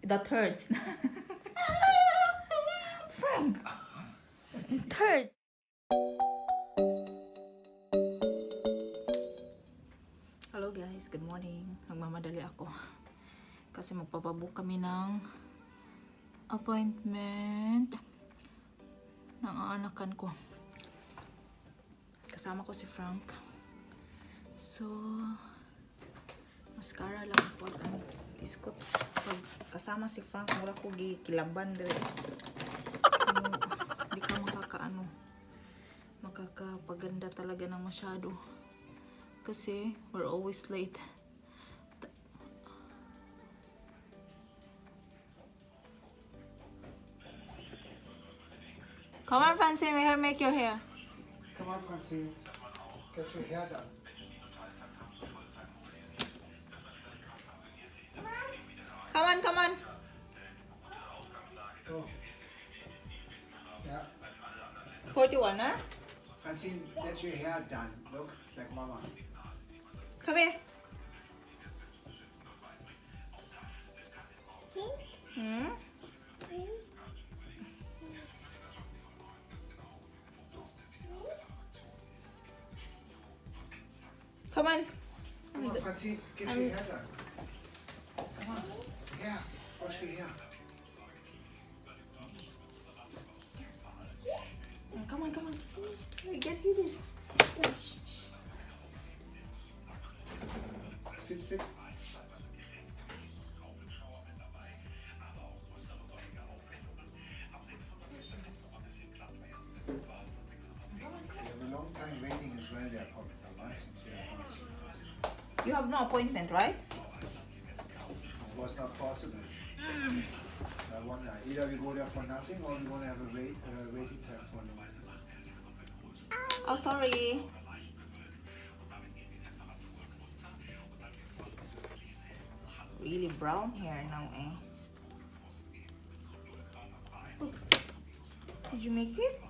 That hurts. Frank! It hurts. Hello guys, good morning. Nagmamadali ako. Kasi magpapabook kami ng appointment ng aanakan ko. Kasama ko si Frank. So, mascara lang pag iskot. Pag kasama si Frank, wala ko gikilaban dire. Hindi ka makakapaganda talaga ng masyado. Kasi we're always late. Come on, Francine, we have make your hair. Come on, Francine. Get your hair done. Come on. Oh. Yeah. 41, huh? Francine, get your hair done. Look, like Mama. Come here. Hmm? Come on. Come on, Francine, get your hair done. Come on. Yeah, wash your hair. Come on. We get you this. Sit fixed. You have a long time waiting as well there, probably, right? Since you have not- You have no appointment, right? It was not possible. I wonder, either we go there for nothing or we want to have a waiting time for no. Oh, sorry. Really brown hair now, eh? Oh, did you make it?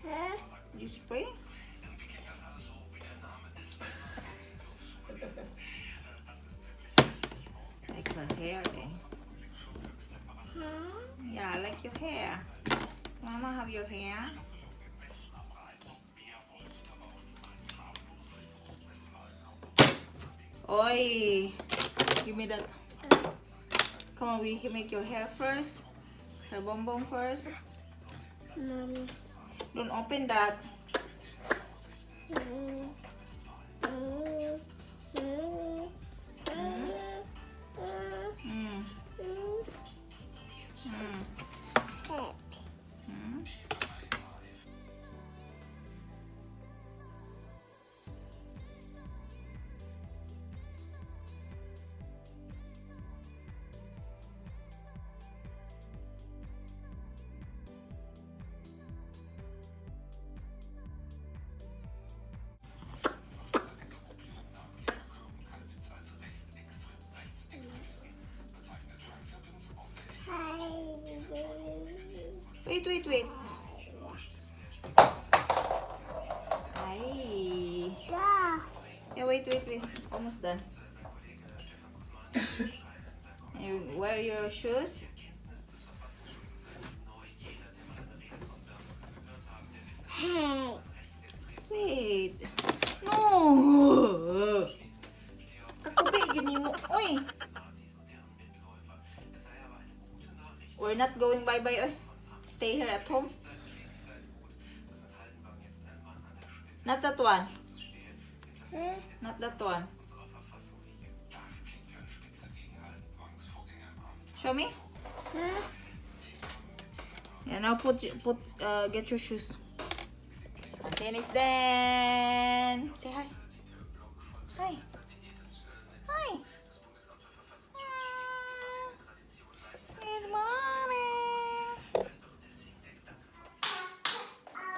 Huh? Did you spray? Like her hair, eh? Huh? Yeah, I like your hair. Mama, have your hair? Oi! Give me that. Come on, we can make your hair first. Her bonbon first. Mommy. Don't open that. Mm. Mm. Mm. Wait. Ay. Yeah, wait. Almost done. You wear your shoes. Hey. Wait. No. Kakubi, gini mo. Oy. We're not going bye-bye. Oy. Stay here at home. Not that one. Not that one. Show me. Yeah, now get your shoes. Finish then. Say hi. Hi. Good morning.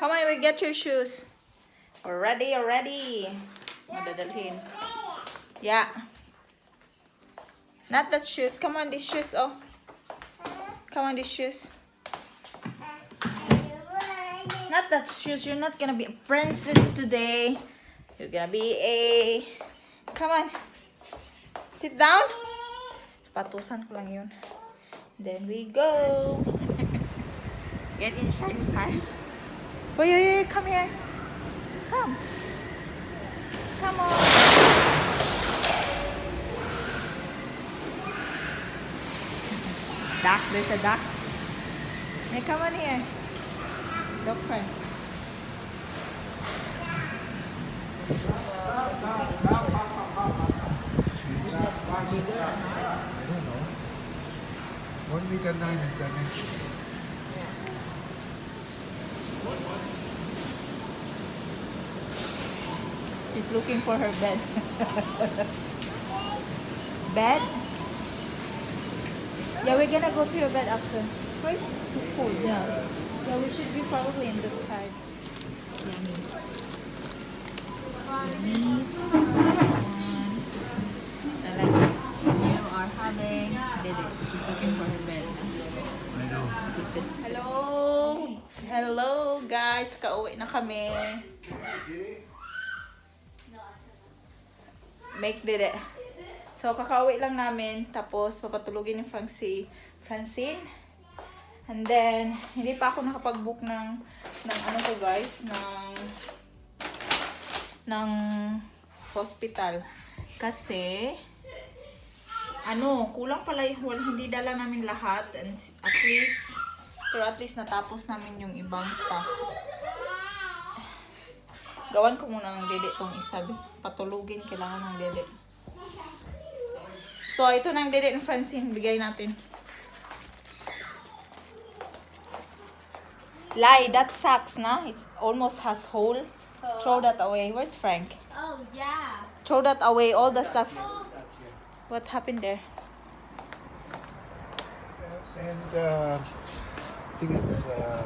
Come on, we get your shoes. Already. Madadalhin. Yeah. Not that shoes. Come on, these shoes. Oh. Come on, these shoes. Not that shoes. You're not gonna be a princess today. You're gonna be a... Come on. Sit down. Patusan ko lang yun. Then we go. Get inside the car. Wait, come here. Come. Come on. Duck, there's a duck. Hey, come on here. Dog friend. I don't know. 1 meter 9 in dimension. She's looking for her bed. Bed? Yeah, we're gonna go to your bed after. Why is it so cold? Yeah. Yeah, we should be probably in that side. Yummy. Yummy. I like this. You are having Dede. She's looking for her bed. I know. She said, hello! Hello guys! Kauwi na kami. Did it? Make Dede. So, kakauwi lang namin. Tapos, papatulugin ni Francine. And then, hindi pa ako nakapag-book ng ano ko guys, ng hospital. Kasi, kulang pala, hindi dala namin lahat. And at least natapos namin yung ibang stuff. Gawan ko muna ng Dede tong isa. Patulugin, kailangan ng Dede. So, ito na ang Dede ng Francine. Bigay natin. Lai, that sucks, na? It almost has hole. Throw that away. Where's Frank? Oh, yeah. Throw that away. All the socks. That's here. What happened there? And I think it's Yeah,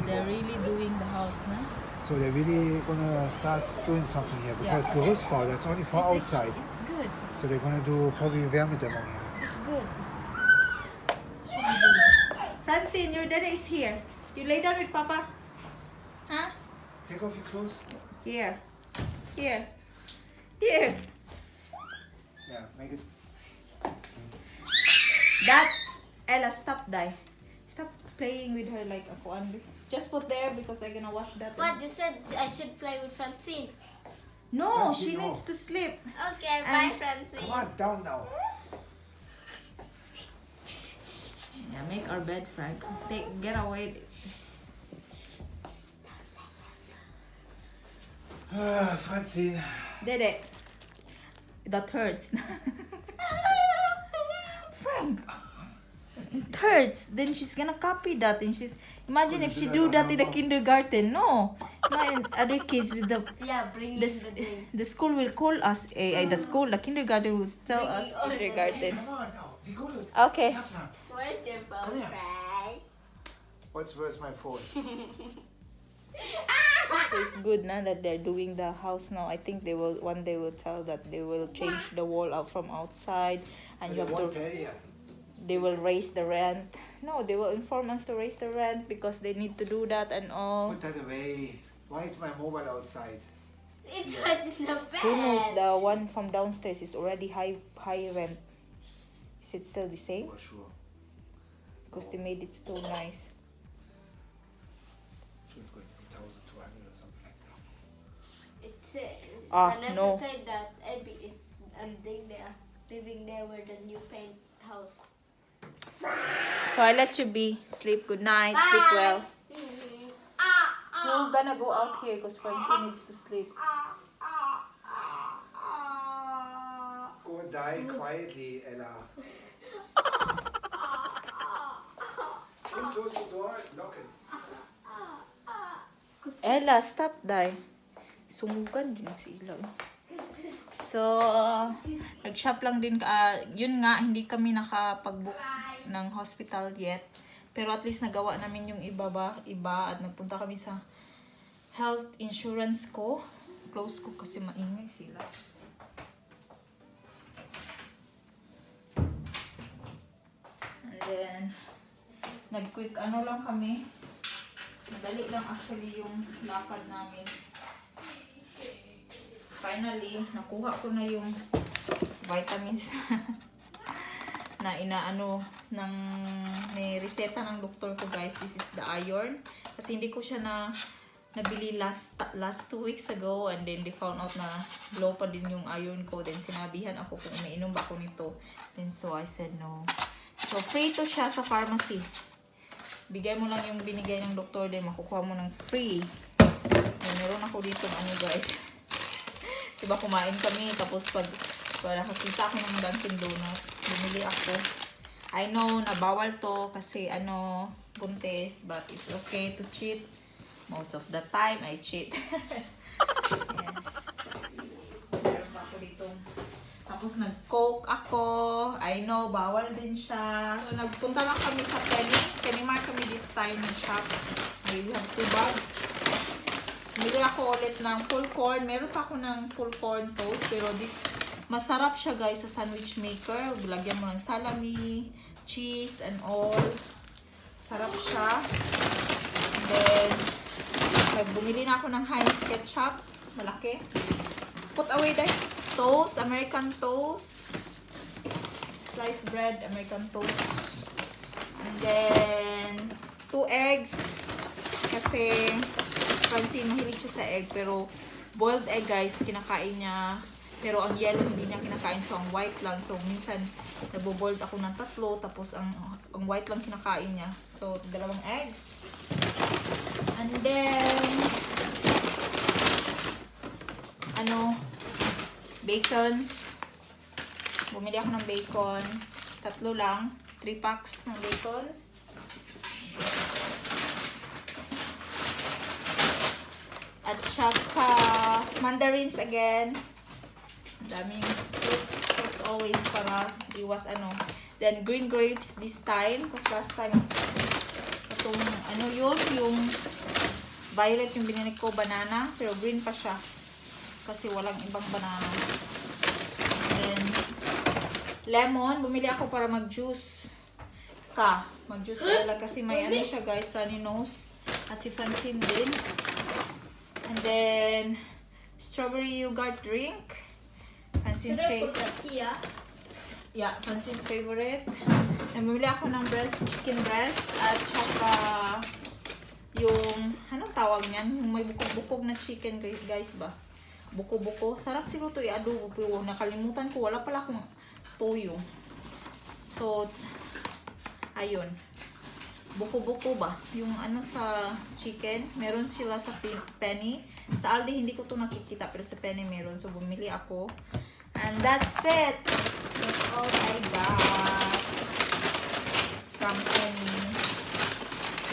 they're really doing the house, na? so they're really gonna start doing something here because Gerüstbau, that's only for outside. It's good. So they're gonna do probably Wärmedämmung here. It's good. Francine, your daddy is here. You lay down with Papa. Huh? Take off your clothes. Here. Here. Yeah, make it. That Ella, stop, Dai. Stop playing with her like a kuan. Just put there because I'm gonna wash that. What, you said I should play with Francine? No, Francine, she no. needs to sleep. Okay, bye, Francine. Come on, down now. Yeah, make our bed, Frank. Get away. Francine. Dede. That hurts. Frank. It hurts. Then she's gonna copy that, and imagine if she do that in the kindergarten. No, my other kids, Yeah, bring in the thing. the school will call us. The kindergarten will tell us all the kindergarten. Come on now. We go to Okay. nap now. Where's your phone, Come here. Frank? Where's my phone? So it's good now that they're doing the house now. I think they will one day will tell that they will change the wall out from outside, and you have to. They will raise the rent. No, they will inform us to raise the rent because they need to do that and all. Put that away. Why is my mobile outside? It was in the bed. Who knows? The one from downstairs is already high rent. Is it still the same? For sure. Because they made it so nice. So it's going to be 1,200 or something like that. It's Ah, no. said that Abby is living there with the new paint house. So I let you be. Sleep. Good night. Sleep well. You're gonna go out here because Francine needs to sleep. Go and die quietly, Ella. Close the door, lock it. Ella, stop, Dai. Sumugan din si Ilaw. So, nag-shop lang din. Yun nga, hindi kami nakapag-book ng hospital yet. Pero at least nagawa namin yung iba at nagpunta kami sa health insurance ko. Close ko kasi maingay sila. And then, nag-quick lang kami. Madali lang actually yung lakad namin. Finally, nakuha ko na yung vitamins na inaano ng may reseta ng doktor ko guys. This is the iron. Kasi hindi ko siya nabili last 2 weeks ago, and then they found out na low pa din yung iron ko. Then sinabihan ako kung umiinom ba ako nito. Then so I said no. So free to siya sa pharmacy. Bigay mo lang yung binigay ng doktor, then makukuha mo ng free. Then, meron ako dito ano guys. Diba kumain kami, tapos pag nakakita ako ng Dunkin Donut, bumili ako. I know na bawal to kasi ano, buntis, but it's okay to cheat. Most of the time, I cheat. Ayan. So, meron pa ako dito. Tapos, nag-coke ako. I know, bawal din siya. So, nagpunta lang kami sa Penny Mart kami this time ng shop. We have 2 bags. Bili ako ulit ng full corn. Meron pa ako ng full corn toast. Pero, masarap siya guys sa sandwich maker. Lagyan mo ng salami, cheese, and all. Sarap siya. And then, bumili na ako ng Heinz ketchup. Malaki. Put away that. Toast. American toast. Sliced bread. American toast. And then, 2 eggs. Kasi, Francine, mahilig siya sa egg. Pero, boiled egg guys, kinakain niya. Pero, ang yellow, hindi niya kinakain. So, ang white lang. So, minsan, nagbo-boiled ako ng 3. Tapos, ang white lang kinakain niya. So, 2 eggs. And then, bacons. Bumili ako ng bacons. 3 lang. 3 packs ng bacons. At saka, mandarins again. Daming fruits always para iwas Then, green grapes this time. Because last time, itong, yung violet yung binili ko, banana. Pero green pa siya. Kasi walang ibang banana. Then, lemon. Bumili ako para mag-juice. Mag-juice sila. Kasi may siya guys, runny nose. At si Francine din. And then, strawberry yogurt drink. Francine's favorite. Yeah, Francine's favorite. And bumili ako ng chicken breast. At saka, yung, anong tawag niyan? Yung may bukog-bukog na chicken guys ba? Buko-buko. Sarap siguro ito i-adobo. Pero nakalimutan ko. Wala pala akong toyo. So, ayun. Buko-buko ba? Yung sa chicken. Meron sila sa Penny. Sa Aldi hindi ko to nakikita. Pero sa Penny meron. So, bumili ako. And that's it. That's all I got from Penny.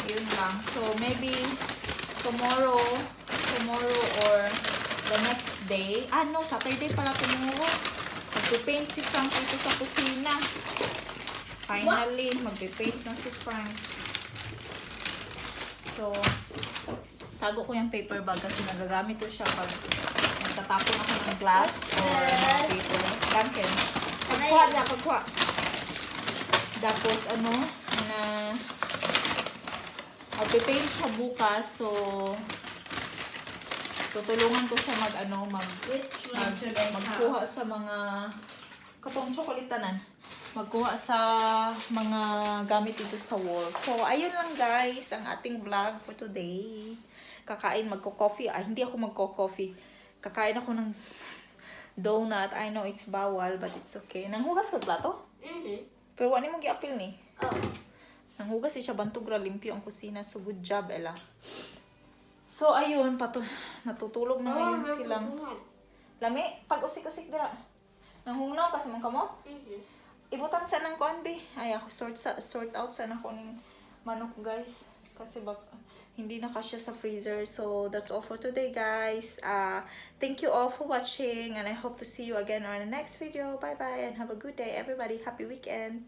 Yun lang. So, maybe tomorrow or the next day. No, Saturday pala tomorrow. Magpipaint si Frank dito sa kusina. Finally, magpipaint na si Frank. So, tago ko yung paper bag kasi nagagamit ko siya pag nagtatapon ako ng glass or paper. Duncan. Pagkuha. Tapos, magpipaint siya bukas. So, tutulungan ko siya magkuha sa mga katong tsokolitanan. Magkuha sa mga gamit dito sa wall. So, ayun lang guys, ang ating vlog for today. Kakain, magko-coffee. Hindi ako magko-coffee. Kakain ako ng donut. I know it's bawal, but it's okay. Nanghugas ka plato? Pero wala mong gi-apil ni. Nanghugas siya, bantog ra limpyo ang kusina. So, good job, Ella. So, ayun, natutulog na ngayon silang. Lami, pag usik-usik dira. Nanghungnaw pa sa mga kamot? Ibutang sa nang kuan be. Ay, ako sort out sa ako ng manok, guys. Kasi hindi na kasya sa freezer. So, that's all for today, guys. Thank you all for watching. And I hope to see you again on the next video. Bye-bye and have a good day, everybody. Happy weekend.